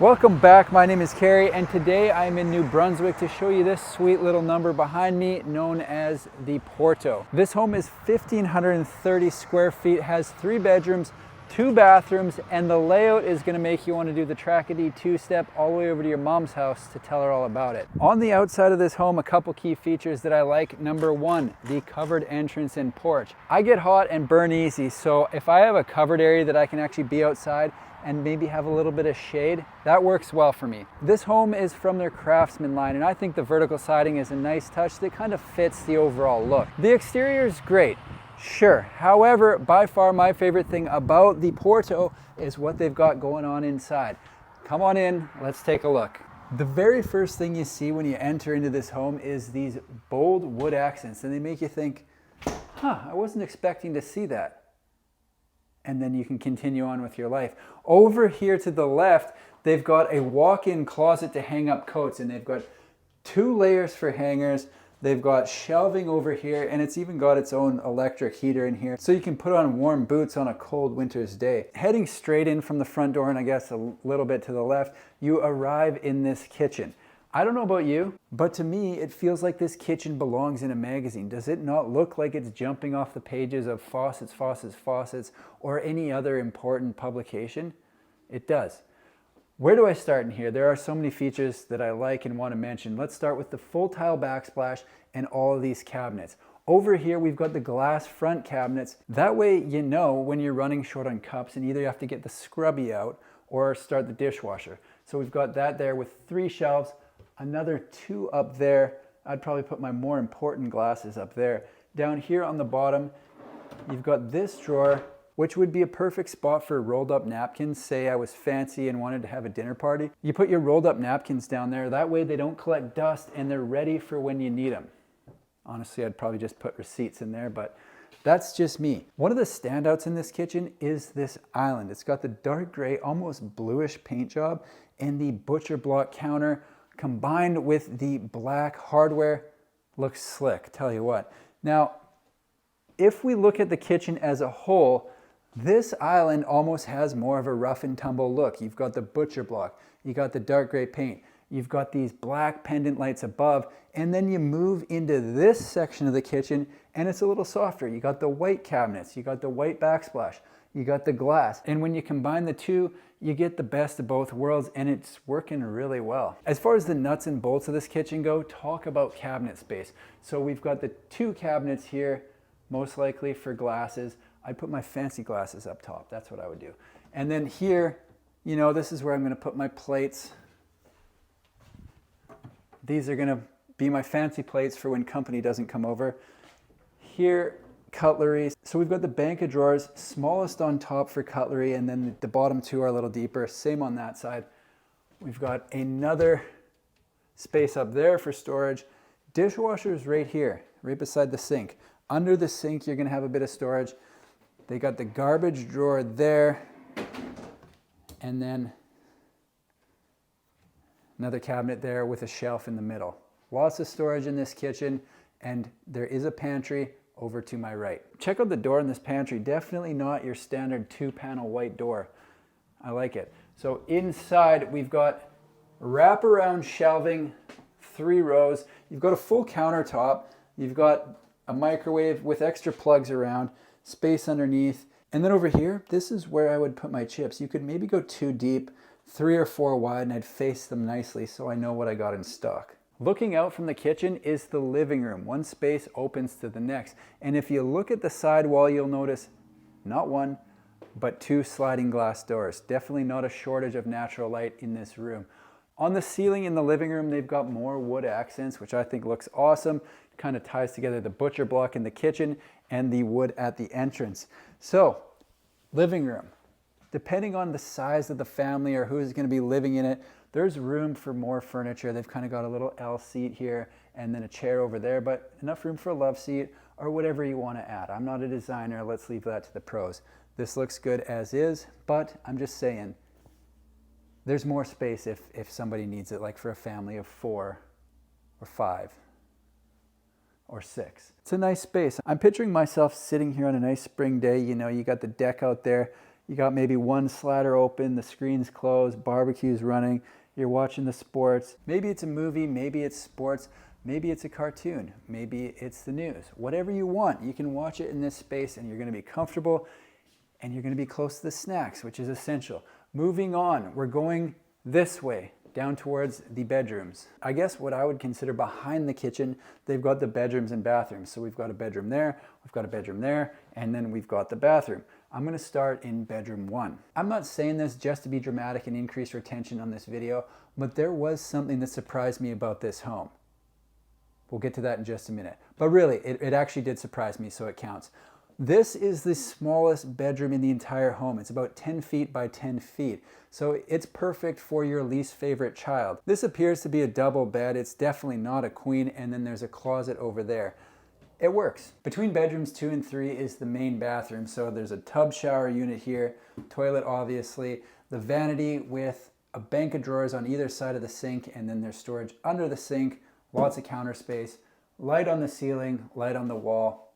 Welcome back, my name is Carrie and today I'm in New Brunswick to show you this sweet little number behind me known as the Porto. This home is 1,530 square feet, has 3 bedrooms, 2 bathrooms, and the layout is going to make you want to do the Trackety two-step all the way over to your mom's house to tell her all about it. On the outside of this home, a couple key features that I like. Number 1, the covered entrance and porch. I get hot and burn easy, so if I have a covered area that I can actually be outside and maybe have a little bit of shade, that works well for me. This home is from their Craftsman line, and I think the vertical siding is a nice touch that kind of fits the overall look. The exterior is great, sure. However, by far my favorite thing about the Porto is what they've got going on inside. Come on in, let's take a look. The very first thing you see when you enter into this home is these bold wood accents, and they make you think, I wasn't expecting to see that. And then you can continue on with your life. Over here to the left, they've got a walk-in closet to hang up coats, and they've got 2 layers for hangers. They've got shelving over here, and it's even got its own electric heater in here, so you can put on warm boots on a cold winter's day. Heading straight in from the front door, and I guess a little bit to the left, you arrive in this kitchen. I don't know about you, but to me, it feels like this kitchen belongs in a magazine. Does it not look like it's jumping off the pages of Faucets, Faucets, Faucets, or any other important publication? It does. Where do I start in here? There are so many features that I like and want to mention. Let's start with the full tile backsplash and all of these cabinets. Over here, we've got the glass front cabinets. That way, you know when you're running short on cups and either you have to get the scrubby out or start the dishwasher. So we've got that there with 3 shelves, another 2 up there. I'd probably put my more important glasses up there. Down here on the bottom, you've got this drawer, which would be a perfect spot for rolled up napkins. Say I was fancy and wanted to have a dinner party. You put your rolled up napkins down there. That way they don't collect dust and they're ready for when you need them. Honestly, I'd probably just put receipts in there, but that's just me. One of the standouts in this kitchen is this island. It's got the dark gray, almost bluish paint job and the butcher block counter combined with the black hardware. Looks slick, tell you what. Now, if we look at the kitchen as a whole, this island almost has more of a rough and tumble look. You've got the butcher block, you got the dark gray paint, you've got these black pendant lights above, and then you move into this section of the kitchen and it's a little softer. You got the white cabinets, you got the white backsplash, you got the glass, and when you combine the two, you get the best of both worlds, and it's working really well. As far as the nuts and bolts of this kitchen go, talk about cabinet space. So we've got the 2 cabinets here, most likely for glasses. I'd put my fancy glasses up top. That's what I would do. And then here, you know, this is where I'm going to put my plates. These are going to be my fancy plates for when company doesn't come over. Here, cutlery. So we've got the bank of drawers, smallest on top for cutlery, and then the bottom 2 are a little deeper. Same on that side. We've got another space up there for storage. Dishwashers right here, right beside the sink. Under the sink, you're going to have a bit of storage. They got the garbage drawer there, and then another cabinet there with a shelf in the middle. Lots of storage in this kitchen, and there is a pantry over to my right. Check out the door in this pantry. Definitely not your standard 2-panel white door. I like it. So inside we've got wraparound shelving, 3 rows. You've got a full countertop. You've got a microwave with extra plugs around, space underneath. And then over here, this is where I would put my chips. You could maybe go 2 deep, 3 or 4 wide, and I'd face them nicely so I know what I got in stock. Looking out from the kitchen is the living room. One space opens to the next. And if you look at the side wall, you'll notice not 1, but 2 sliding glass doors. Definitely not a shortage of natural light in this room. On the ceiling in the living room, they've got more wood accents, which I think looks awesome. It kind of ties together the butcher block in the kitchen and the wood at the entrance. So, living room. Depending on the size of the family or who's going to be living in it, there's room for more furniture. They've kind of got a little L seat here and then a chair over there, but enough room for a love seat or whatever you want to add. I'm not a designer. Let's leave that to the pros. This looks good as is, but I'm just saying there's more space if somebody needs it, like for a family of 4 or 5 or 6. It's a nice space. I'm picturing myself sitting here on a nice spring day. You know, you got the deck out there. You got maybe one slider open, the screen's closed, barbecue's running, you're watching the sports. Maybe it's a movie, maybe it's sports, maybe it's a cartoon, maybe it's the news. Whatever you want, you can watch it in this space and you're gonna be comfortable and you're gonna be close to the snacks, which is essential. Moving on, we're going this way, down towards the bedrooms. I guess what I would consider behind the kitchen, they've got the bedrooms and bathrooms. So we've got a bedroom there, we've got a bedroom there, and then we've got the bathroom. I'm gonna start in bedroom 1. I'm not saying this just to be dramatic and increase retention on this video, but there was something that surprised me about this home. We'll get to that in just a minute. But really, it actually did surprise me, so it counts. This is the smallest bedroom in the entire home. It's about 10 feet by 10 feet. So it's perfect for your least favorite child. This appears to be a double bed. It's definitely not a queen, and then there's a closet over there. It works. Between bedrooms 2 and 3 is the main bathroom. So there's a tub shower unit here, toilet obviously, the vanity with a bank of drawers on either side of the sink, and then there's storage under the sink, lots of counter space, light on the ceiling, light on the wall.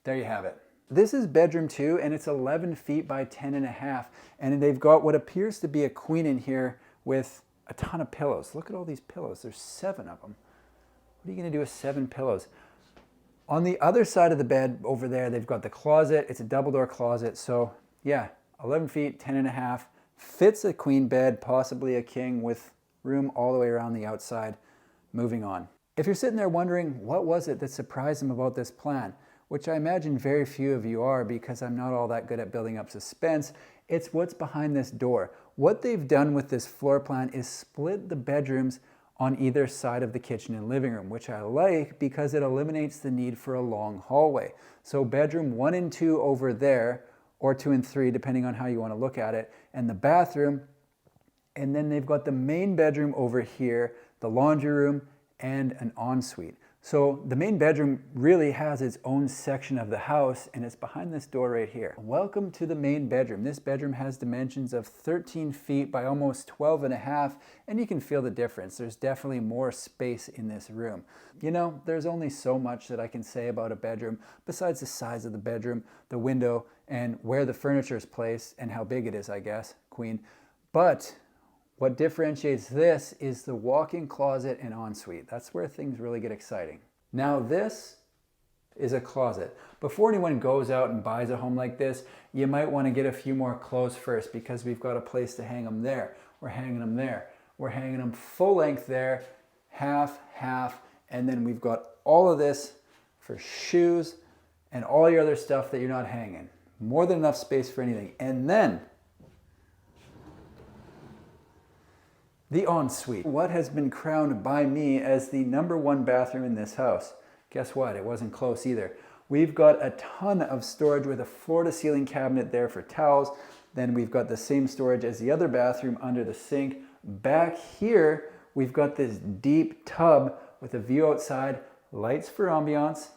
There you have it. This is bedroom 2, and it's 11 feet by 10.5, and they've got what appears to be a queen in here with a ton of pillows. Look at all these pillows. There's 7 of them. What are you going to do with 7 pillows? On the other side of the bed over there, they've got the closet. It's a double door closet. So yeah, 11 feet, 10.5, fits a queen bed, possibly a king, with room all the way around the outside. Moving on. If you're sitting there wondering, what was it that surprised them about this plan? Which I imagine very few of you are, because I'm not all that good at building up suspense. It's what's behind this door. What they've done with this floor plan is split the bedrooms on either side of the kitchen and living room, which I like because it eliminates the need for a long hallway. So bedroom 1 and 2 over there, or 2 and 3, depending on how you want to look at it, and the bathroom. And then they've got the main bedroom over here, the laundry room, and an ensuite. So the main bedroom really has its own section of the house, and it's behind this door right here. Welcome to the main bedroom. This bedroom has dimensions of 13 feet by almost 12.5, and you can feel the difference. There's definitely more space in this room. You know, there's only so much that I can say about a bedroom besides the size of the bedroom, the window, and where the furniture is placed, and how big it is, I guess, queen. But what differentiates this is the walk-in closet and ensuite. That's where things really get exciting. Now this is a closet. Before anyone goes out and buys a home like this, you might want to get a few more clothes first, because we've got a place to hang them there. We're hanging them there. We're hanging them full length there, half, and then we've got all of this for shoes and all your other stuff that you're not hanging. More than enough space for anything. And then the ensuite, what has been crowned by me as the #1 bathroom in this house. Guess what? It wasn't close either. We've got a ton of storage with a floor-to-ceiling cabinet there for towels. Then we've got the same storage as the other bathroom under the sink. Back here, we've got this deep tub with a view outside, lights for ambiance,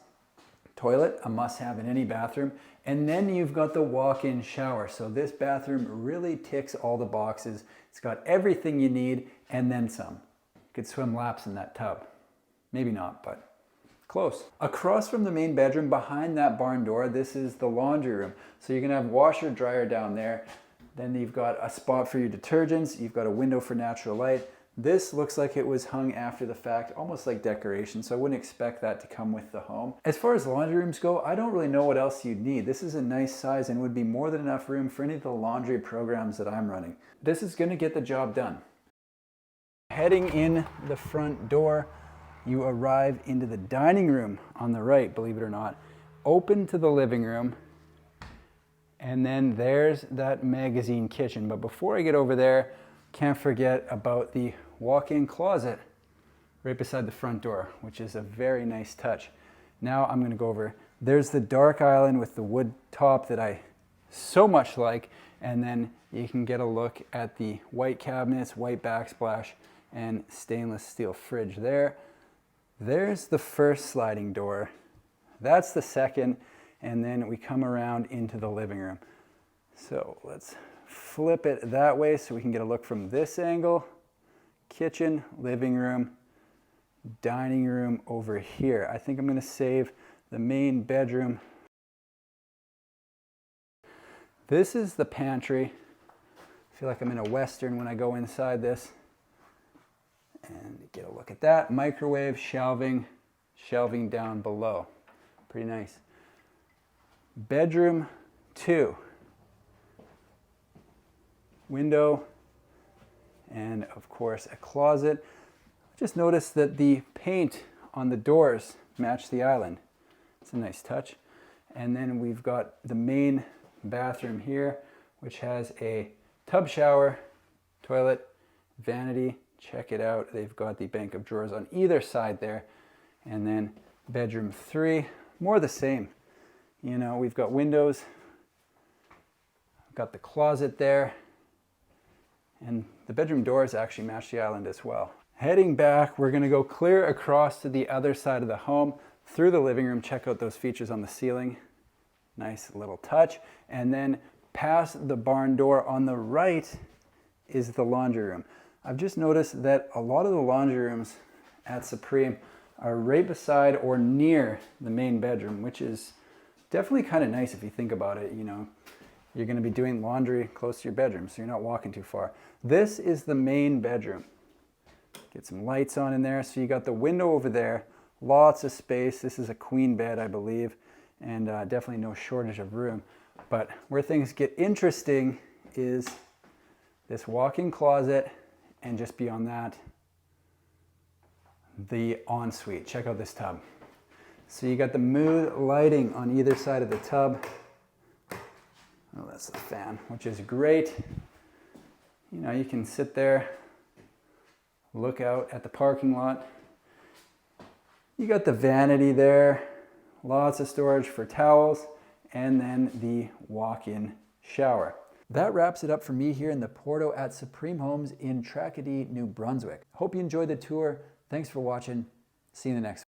toilet, a must-have in any bathroom, and then you've got the walk-in shower. So this bathroom really ticks all the boxes. It's got everything you need and then some. You could swim laps in that tub. Maybe not, but close. Across from the main bedroom, behind that barn door, this is the laundry room. So you're gonna have washer, dryer down there. Then you've got a spot for your detergents. You've got a window for natural light. This looks like it was hung after the fact, almost like decoration, so I wouldn't expect that to come with the home. As far as laundry rooms go, I don't really know what else you'd need. This is a nice size and would be more than enough room for any of the laundry programs that I'm running. This is gonna get the job done. Heading in the front door, you arrive into the dining room on the right, believe it or not. Open to the living room, and then there's that magazine kitchen. But before I get over there, can't forget about the walk-in closet right beside the front door, which is a very nice touch. Now I'm going to go over, there's the dark island with the wood top that I so much like, and then you can get a look at the white cabinets, white backsplash, and stainless steel fridge there. There's the first sliding door. That's the second, and then we come around into the living room. So let's flip it that way so we can get a look from this angle. Kitchen, living room, dining room over here. I think I'm going to save the main bedroom. This is the pantry. I feel like I'm in a Western when I go inside this. And get a look at that. Microwave, shelving down below. Pretty nice. Bedroom 2. Window, and of course a closet. Just notice that the paint on the doors match the island. It's a nice touch. And then we've got the main bathroom here, which has a tub shower, toilet, vanity. Check it out. They've got the bank of drawers on either side there. And then bedroom 3, more the same. You know, we've got windows, got the closet there, and the bedroom doors actually match the island as well. Heading back, we're gonna go clear across to the other side of the home, through the living room. Check out those features on the ceiling. Nice little touch. And then past the barn door on the right is the laundry room. I've just noticed that a lot of the laundry rooms at Supreme are right beside or near the main bedroom, which is definitely kind of nice if you think about it. You know, you're going to be doing laundry close to your bedroom, so you're not walking too far. This is the main bedroom. Get some lights on in there. So you got the window over there, lots of space. This is a queen bed, I believe, and definitely no shortage of room. But where things get interesting is this walk-in closet, and just beyond that, the ensuite. Check out this tub. So you got the mood lighting on either side of the tub. Oh, that's the fan, which is great. You know, you can sit there, look out at the parking lot. You got the vanity there, lots of storage for towels, and then the walk-in shower. That wraps it up for me here in the Porto at Supreme Homes in Tracadie, New Brunswick. Hope you enjoyed the tour. Thanks for watching. See you in the next one.